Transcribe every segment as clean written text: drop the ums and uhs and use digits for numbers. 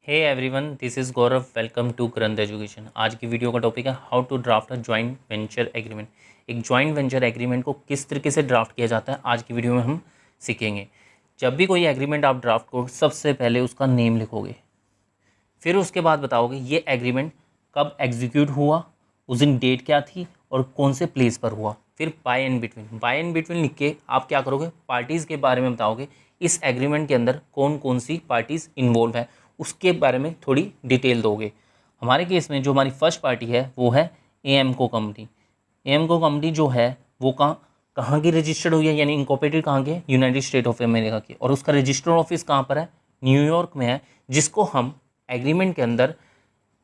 Hey everyone, this is Gaurav. Welcome to करंद education. आज की वीडियो का टॉपिक है how to draft a joint venture agreement. एक जॉइंट वेंचर एग्रीमेंट को किस तरीके से ड्राफ्ट किया जाता है आज की वीडियो में हम सीखेंगे। जब भी कोई एग्रीमेंट आप ड्राफ्ट करो, सबसे पहले उसका नेम लिखोगे, फिर उसके बाद बताओगे ये एग्रीमेंट कब एग्जीक्यूट हुआ, उस दिन डेट क्या थी और कौन से प्लेस पर हुआ। फिर बाय एंड बिटवीन लिख के आप क्या करोगे, पार्टीज़ के बारे में बताओगे। इस एग्रीमेंट के अंदर कौन कौन सी पार्टीज़ इन्वॉल्व है उसके बारे में थोड़ी डिटेल दोगे। हमारे केस में जो हमारी फर्स्ट पार्टी है वो है एएमको कंपनी। एएमको कंपनी जो है वो कहाँ कहाँ की रजिस्टर्ड हुई है, यानी इनकॉर्पोरेटेड कहाँ के, यूनाइटेड स्टेट ऑफ अमेरिका की, और उसका रजिस्टर्ड ऑफिस कहाँ पर है, न्यूयॉर्क में है, जिसको हम एग्रीमेंट के अंदर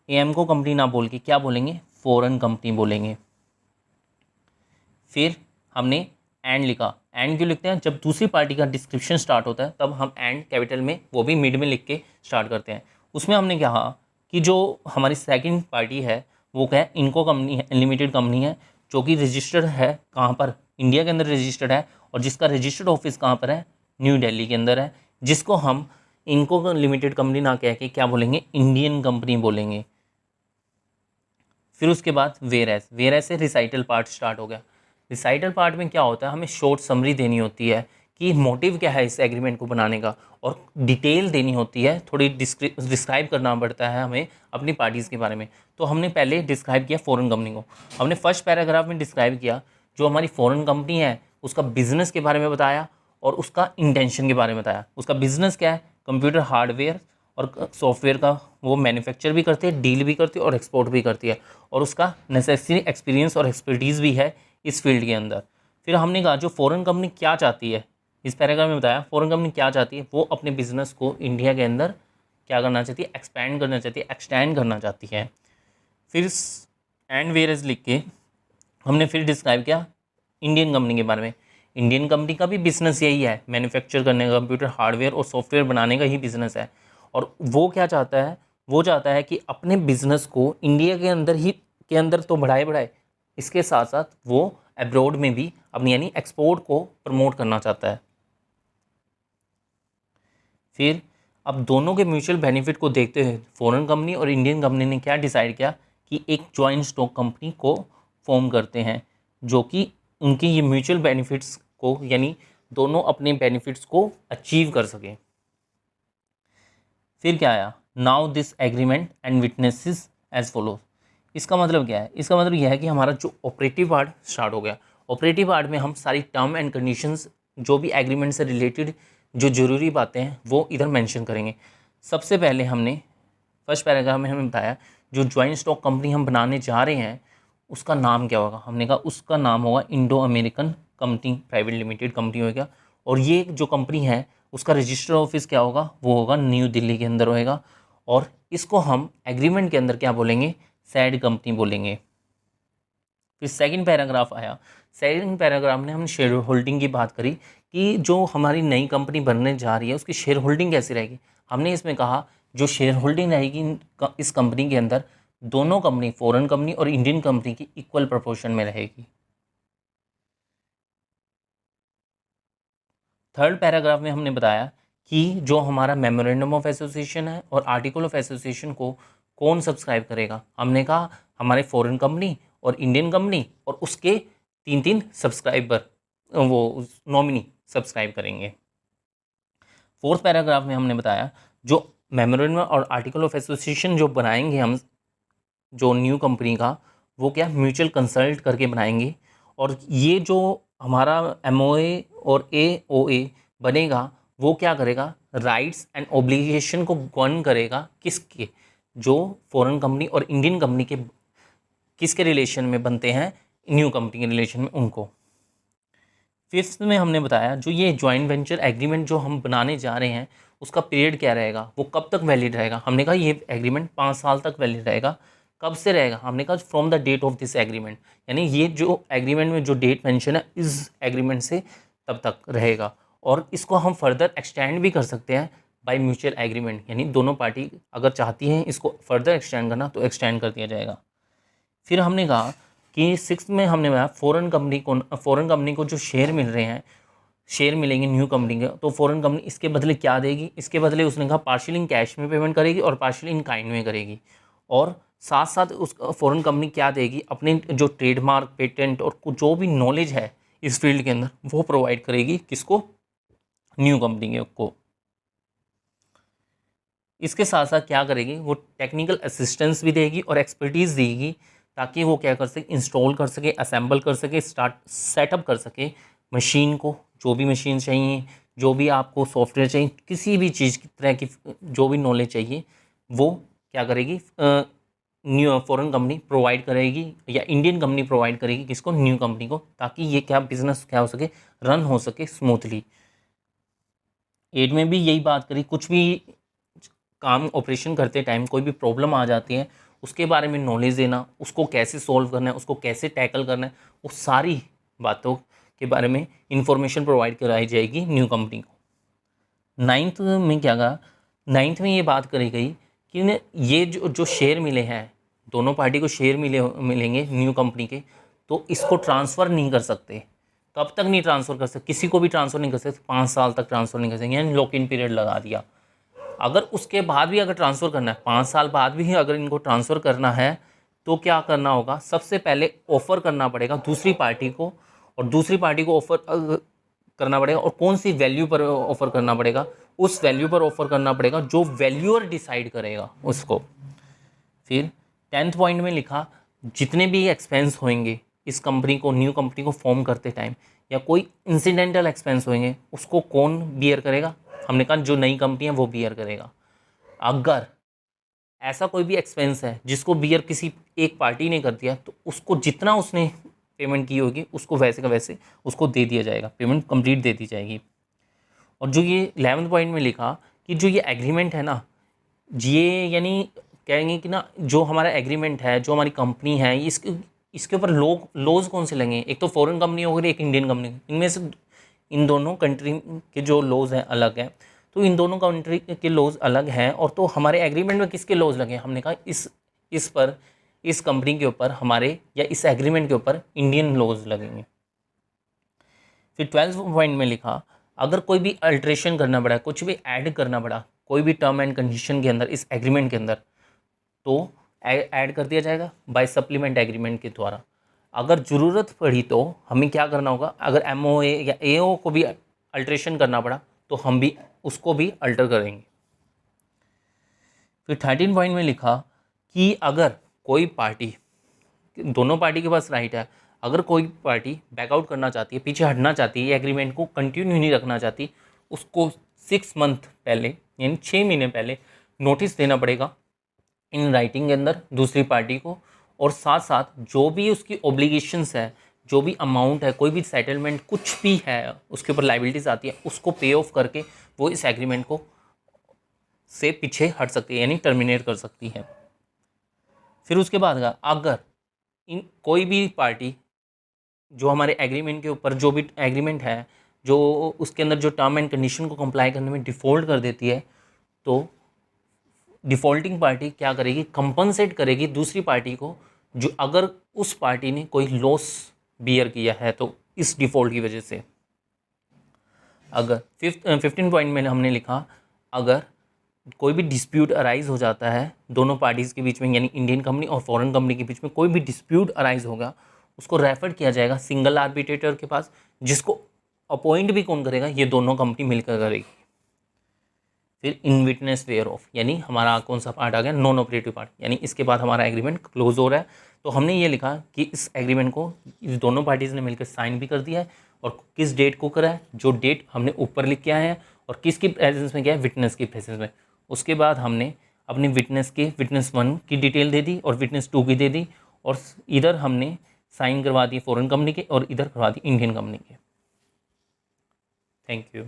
एएमको कंपनी ना बोल के क्या बोलेंगे, फॉरेन कंपनी बोलेंगे। फिर हमने एंड लिखा। एंड क्यों लिखते हैं, जब दूसरी पार्टी का डिस्क्रिप्शन स्टार्ट होता है तब हम एंड कैपिटल में, वो भी मिड में लिख के स्टार्ट करते हैं। उसमें हमने कहा कि जो हमारी सेकंड पार्टी है वो क्या है, इनको कंपनी है, लिमिटेड कंपनी है, जो कि रजिस्टर्ड है कहाँ पर, इंडिया के अंदर रजिस्टर्ड है, और जिसका रजिस्टर्ड ऑफिस कहाँ पर है, न्यू दिल्ली के अंदर है, जिसको हम इनको लिमिटेड कंपनी ना कह के क्या बोलेंगे, इंडियन कंपनी बोलेंगे। फिर उसके बाद वेयर से रिसाइटल पार्ट स्टार्ट हो गया। रिसाइटल पार्ट में क्या होता है, हमें शॉर्ट समरी देनी होती है कि मोटिव क्या है इस एग्रीमेंट को बनाने का, और डिटेल देनी होती है, थोड़ी डिस्क्राइब करना पड़ता है हमें अपनी पार्टीज़ के बारे में। तो हमने पहले डिस्क्राइब किया फॉरेन कंपनी को। हमने फर्स्ट पैराग्राफ में डिस्क्राइब किया जो हमारी फॉरेन कंपनी है उसका बिजनेस के बारे में बताया और उसका इंटेंशन के बारे में बताया। उसका बिजनेस क्या है, कंप्यूटर हार्डवेयर और सॉफ्टवेयर का वो मैन्युफैक्चर भी करती है, डील भी करती है और एक्सपोर्ट भी करती है, और उसका नेसेसरी एक्सपीरियंस और एक्सपर्टीज़ भी है इस फील्ड के अंदर। फिर हमने कहा जो फॉरेन कंपनी क्या चाहती है, इस पैराग्राफ में बताया फॉरेन कंपनी क्या चाहती है, वो अपने बिजनेस को इंडिया के अंदर क्या करना चाहती है, एक्सपैंड करना चाहती है, एक्सटेंड करना चाहती है। फिर एंड वेयरएज लिख के हमने फिर डिस्क्राइब किया इंडियन कंपनी के बारे में। इंडियन कंपनी का भी बिजनेस यही है, मैन्युफैक्चर करने का, कंप्यूटर हार्डवेयर और सॉफ्टवेयर बनाने का ही बिजनेस है। और वो क्या चाहता है, वो चाहता है कि अपने बिजनेस को इंडिया के अंदर ही के अंदर तो बढ़ाए, इसके साथ साथ वो अब्रॉड में भी अपनी यानी एक्सपोर्ट को प्रमोट करना चाहता है। फिर अब दोनों के म्यूचुअल बेनिफिट को देखते हुए फॉरेन कंपनी और इंडियन कंपनी ने क्या डिसाइड किया कि एक जॉइंट स्टॉक कंपनी को फॉर्म करते हैं, जो कि उनकी ये म्यूचुअल बेनिफिट्स को, यानी दोनों अपने बेनिफिट्स को अचीव कर सकें। फिर क्या आया, now this agreement and witnesses as follows. इसका मतलब क्या है, इसका मतलब यह है कि हमारा जो ऑपरेटिव पार्ट स्टार्ट हो गया। ऑपरेटिव पार्ट में हम सारी टर्म एंड कंडीशंस जो भी एग्रीमेंट से रिलेटेड जो ज़रूरी बातें हैं वो इधर मेंशन करेंगे। सबसे पहले हमने फर्स्ट पैराग्राफ में हमें बताया जो ज्वाइंट स्टॉक कंपनी हम बनाने जा रहे हैं उसका नाम क्या होगा। हमने कहा उसका नाम होगा Indo American company private limited company होगा, और ये जो कंपनी है उसका रजिस्टर ऑफिस क्या होगा, वो होगा न्यू दिल्ली के अंदर होएगा, और इसको हम एग्रीमेंट के अंदर क्या बोलेंगे, सैड कंपनी बोलेंगे। फिर सेकंड पैराग्राफ आया। सेकंड पैराग्राफ में हमने शेयर होल्डिंग की बात करी कि जो हमारी नई कंपनी बनने जा रही है उसकी शेयर होल्डिंग कैसी रहेगी। हमने इसमें कहा जो शेयर होल्डिंग रहेगी इस कंपनी के अंदर, दोनों कंपनी, फॉरेन कंपनी और इंडियन कंपनी की इक्वल प्रोपोर्शन में रहेगी। थर्ड पैराग्राफ में हमने बताया कि जो हमारा मेमोरेंडम ऑफ एसोसिएशन है और आर्टिकल ऑफ एसोसिएशन को कौन सब्सक्राइब करेगा। हमने कहा हमारे फॉरेन कंपनी और इंडियन कंपनी और उसके तीन तीन सब्सक्राइबर, वो नॉमिनी सब्सक्राइब करेंगे। फोर्थ पैराग्राफ में हमने बताया जो मेमोरेंडम और आर्टिकल ऑफ एसोसिएशन जो बनाएंगे हम, जो न्यू कंपनी का, वो क्या म्यूचुअल कंसल्ट करके बनाएंगे, और ये जो हमारा एमओए और एओए बनेगा वो क्या करेगा, राइट्स एंड ऑब्लिगेशन को गवर्न करेगा, किसके, जो फॉरेन कंपनी और इंडियन कंपनी के किसके रिलेशन में बनते हैं, न्यू कंपनी के रिलेशन में उनको। फिफ्थ में हमने बताया जो ये जॉइंट वेंचर एग्रीमेंट जो हम बनाने जा रहे हैं उसका पीरियड क्या रहेगा, वो कब तक वैलिड रहेगा। हमने कहा ये एग्रीमेंट 5 साल तक वैलिड रहेगा। कब से रहेगा, हमने कहा from the date of this agreement, यानी ये जो एग्रीमेंट में जो डेट मेंशन है इस एग्रीमेंट से तब तक रहेगा, और इसको हम फर्दर एक्सटेंड भी कर सकते हैं बाय म्यूचुअल एग्रीमेंट, यानी दोनों पार्टी अगर चाहती हैं इसको फर्दर एक्सटेंड करना तो एक्सटेंड कर दिया जाएगा। फिर हमने कहा कि सिक्स में हमने बताया फॉरेन कंपनी को जो शेयर मिल रहे हैं, शेयर मिलेंगे न्यू कंपनी के, तो फॉरेन कंपनी इसके बदले क्या देगी, इसके बदले उसने कहा पार्शियल इन कैश में पेमेंट करेगी और पार्शियल इन काइंड में करेगी। और साथ साथ उस फॉरेन कंपनी क्या देगी, अपने जो ट्रेडमार्क, पेटेंट और जो भी नॉलेज है इस फील्ड के अंदर वो प्रोवाइड करेगी किसको, न्यू कंपनी को। इसके साथ साथ क्या करेगी, वो टेक्निकल असिस्टेंस भी देगी और एक्सपर्टीज़ देगी, ताकि वो क्या कर सके, इंस्टॉल कर सके, असेंबल कर सके, स्टार्ट सेटअप कर सके मशीन को, जो भी मशीन चाहिए, जो भी आपको सॉफ्टवेयर चाहिए, किसी भी चीज़ की तरह की जो भी नॉलेज चाहिए वो क्या करेगी, न्यू फॉरेन कंपनी प्रोवाइड करेगी या इंडियन कंपनी प्रोवाइड करेगी किसको, न्यू कंपनी को, ताकि ये क्या बिजनेस क्या हो सके, रन हो सके स्मूथली। 8 में भी यही बात करी, कुछ भी काम ऑपरेशन करते टाइम कोई भी प्रॉब्लम आ जाती है उसके बारे में नॉलेज देना, उसको कैसे सॉल्व करना है, उसको कैसे टैकल करना है, वो सारी बातों के बारे में इंफॉर्मेशन प्रोवाइड कराई जाएगी न्यू कंपनी को। 9th में क्या कहा, 9th में ये बात करी गई कि ये जो शेयर मिले हैं, दोनों पार्टी को शेयर मिलेंगे न्यू कंपनी के, तो इसको ट्रांसफ़र नहीं कर सकते। कब तक नहीं ट्रांसफ़र कर सकते, किसी को भी ट्रांसफ़र नहीं कर सकते, 5 साल तक ट्रांसफ़र नहीं कर सकते, यानी लॉक इन पीरियड लगा दिया। अगर उसके बाद भी अगर ट्रांसफ़र करना है, 5 साल बाद भी अगर इनको ट्रांसफ़र करना है, तो क्या करना होगा, सबसे पहले ऑफ़र करना पड़ेगा दूसरी पार्टी को, और दूसरी पार्टी को ऑफ़र करना पड़ेगा, और कौन सी वैल्यू पर ऑफ़र करना पड़ेगा, उस वैल्यू पर ऑफ़र करना पड़ेगा जो वैल्यूअर डिसाइड करेगा उसको। फिर 10th पॉइंट में लिखा, जितने भी एक्सपेंस होंगे इस कंपनी को, न्यू कंपनी को फॉर्म करते टाइम, या कोई इंसिडेंटल एक्सपेंस होंगे, उसको कौन बियर करेगा, हमने कहा जो नई कंपनी है वो बियर करेगा। अगर ऐसा कोई भी एक्सपेंस है जिसको बियर किसी एक पार्टी ने कर दिया, तो उसको जितना उसने पेमेंट की होगी उसको वैसे का वैसे उसको दे दिया जाएगा, पेमेंट कंप्लीट दे दी जाएगी। और जो ये 11th पॉइंट में लिखा कि जो ये एग्रीमेंट है ना, ये यानी कहेंगे कि ना जो हमारा एग्रीमेंट है, जो हमारी कंपनी है, इसके ऊपर लॉज कौन से लगे, एक तो फॉरेन कंपनी हो गई, एक इंडियन कंपनी, इनमें से इन दोनों कंट्री के जो लॉज हैं अलग हैं, तो इन दोनों कंट्री के लॉज अलग हैं, और तो हमारे एग्रीमेंट में किसके लॉज लगे, हमने कहा इस कंपनी के ऊपर हमारे, या इस एग्रीमेंट के ऊपर इंडियन लॉज लगेंगे। फिर 12th पॉइंट में लिखा, अगर कोई भी अल्ट्रेशन करना पड़ा, कुछ भी ऐड करना पड़ा कोई भी टर्म एंड कंडीशन के अंदर, इस एग्रीमेंट के अंदर, तो ऐड कर दिया जाएगा बाय सप्लीमेंट एग्रीमेंट के द्वारा। अगर ज़रूरत पड़ी तो हमें क्या करना होगा, अगर MOA या AO को भी अल्ट्रेशन करना पड़ा तो हम भी उसको भी अल्टर करेंगे। फिर 13 पॉइंट में लिखा कि अगर कोई पार्टी, दोनों पार्टी के पास राइट है, अगर कोई पार्टी बैकआउट करना चाहती है, पीछे हटना चाहती है, एग्रीमेंट को कंटिन्यू नहीं रखना चाहती, उसको 6 मंथ पहले यानी 6 महीने पहले नोटिस देना पड़ेगा इन राइटिंग के अंदर दूसरी पार्टी को, और साथ साथ जो भी उसकी ऑब्लिगेशंस है, जो भी अमाउंट है, कोई भी सेटलमेंट कुछ भी है उसके ऊपर लाइबिलिटीज़ आती है, उसको पे ऑफ करके वो इस एग्रीमेंट को से पीछे हट सकती है, यानी टर्मिनेट कर सकती है। फिर उसके बाद अगर इन कोई भी पार्टी जो हमारे एग्रीमेंट के ऊपर, जो भी एग्रीमेंट है, जो उसके अंदर जो टर्म एंड कंडीशन को कंप्लाई करने में डिफ़ॉल्ट कर देती है, तो डिफ़ॉल्टिंग पार्टी क्या करेगी, कंपनसेट करेगी दूसरी पार्टी को, जो अगर उस पार्टी ने कोई लॉस बियर किया है तो इस डिफ़ॉल्ट की वजह से। अगर 15 पॉइंट में हमने लिखा, अगर कोई भी डिस्प्यूट अराइज हो जाता है दोनों पार्टीज़ के बीच में, यानी इंडियन कंपनी और फॉरेन कंपनी के बीच में कोई भी डिस्प्यूट अराइज होगा, उसको रेफर किया जाएगा सिंगल आर्बिट्रेटर के पास, जिसको अपॉइंट भी कौन करेगा, ये दोनों कंपनी मिलकर करेगी। फिर इन विटनेस वेयर ऑफ, यानी हमारा कौन सा पार्ट आ गया, नॉन ऑपरेटिव पार्ट, यानी इसके बाद हमारा एग्रीमेंट क्लोज हो रहा है, तो हमने ये लिखा कि इस एग्रीमेंट को इस दोनों पार्टीज़ ने मिलकर साइन भी कर दिया है, और किस डेट को करा है, जो डेट हमने ऊपर लिख के आए हैं, और किसकी प्रेजेंस में किया है, विटनेस की प्रेजेंस में। उसके बाद हमने अपने विटनेस 1 की डिटेल दे दी और विटनेस 2 की दे दी, और इधर हमने साइन करवा दी फॉरेन कंपनी के और इधर करवा दी इंडियन कंपनी के। Thank you.